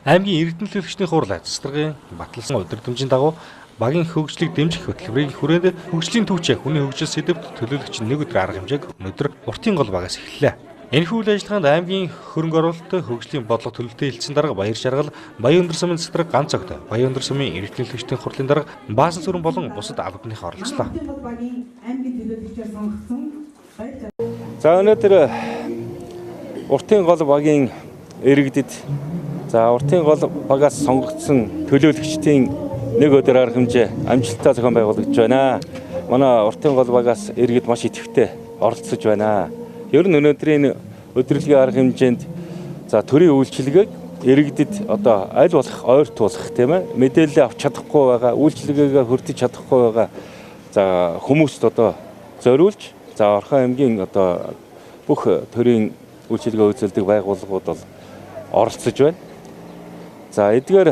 Аймгийн иргэдийн төлөвчний хурал цэцлэгийн баталсан удирдамжийн дагуу багийн хөгжлийг дэмжих хөтөлбөрийн хүрээнд хөгжлийн төвчөө хүний хөгжил сэдвт төлөөлөгч нэг өдөр арга хэмжээг өнөөдөр уртын гол багаас эхэллээ. Энэхүү үйл ажиллагаанд аймгийн хөрөнгө оруулалт, хөгжлийн бодлого төлөвтэй хэлсэн дарга Баяр Жаргал, Баян өндөр сумын цэцлэг ганц огт, Баян өндөр сумын иргэдийн төлөвчдийн хурлын дарга Баасан сүрэн болон бусад албаныхаа оролцлоо. За өнөөдөр уртын гол багийн иргэдэд уртын гол багаас сонгогдсон төлөөлөгчдийн нэг өдөр арга хэмжээ амжилттай зохион байгуулагдж байна. Манай уртын гол багаас иргэд маш идэвхтэй оролцож байна. Ер нь өнөөдрийн өдрөлгийн арга хэмжээнд төрийн үйлчилгээг иргэдэд одоо аль болох ойртуулах тийм ээ мэдээлэл авч чадахгүй байгаа, үйлчилгээгээ хүртэж чадахгүй байгаа хүмүүст одоо зориулж Орхон аймгийн одоо бүх төрийн үйлчилгээ үзүүлдэг байгууллагууд бол оролцож байна. Эдгээр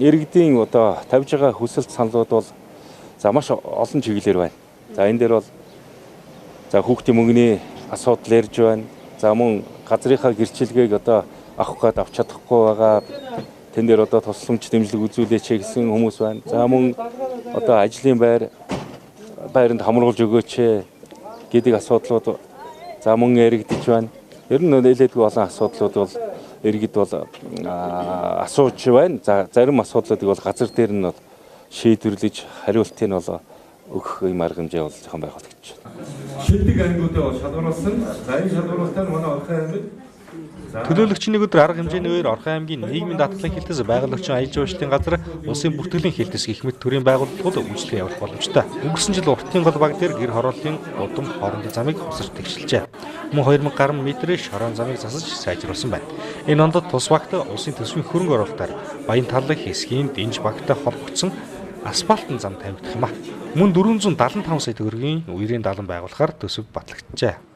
иргэдийн одоо тавьж байгаа хүсэлт саналууд бол маш олон чиглэлээр байна. Энэ дээр бол хүүхдийн мөнгөний асуудал ярьж байна. Мөн газрынхаа гэрчилгээг одоо авах гээд авч чадахгүй байгаа. Тэн дээр одоо тусламж дэмжлэг үзүүлээч гэсэн хүмүүс байна. Мөн одоо ажлын байранд хамруулж өгөөч гэдэг асуудлууд мөн яригдж байна. Ер нь нэлээдгүй олон асуудлууд бол иргэд бол асууж байна. Зарим асуудлуудыг бол газар дээр нь бол шийдвэрлэж хариултыг нь бол өгөх юм арга хэмжээ бол зохион байгуулагдаж байна. Шилдэг ангиудаа бол шалгаруулсан. Энэ шалгаруулалтаар манай Орхон аймаг төлөөлөгчийн нэг өдөр арга хэмжээний үеэр Орхон аймгийн нийгмийн даатгалын хэлтэс байгуулагчин аялал жуулчлалын газар, улсын бүртгэлийн хэлтэс гэх мэт төрлийн байгууллагууд үйлчлэг явуулах боломжтой. Өнгөрсөн жил уртын гол баг дээр гэр хорооллын удам хоорондын замыг хусаж тэгшилжээ. Мөн 2000 гаруй метрийн шорон замыг засаж сайжруулсан байна. Энэ ондод тус багт улсын төсвийн хөрөнгө оруулалтаар Баян таллаг хэсгийн дэнж багтай холбогдсон асфальтын зам тавигдах юм а. Мөн 475 сая төгрөгийн үерийн даалан байгуулахаар төсөв батлагдчихжээ.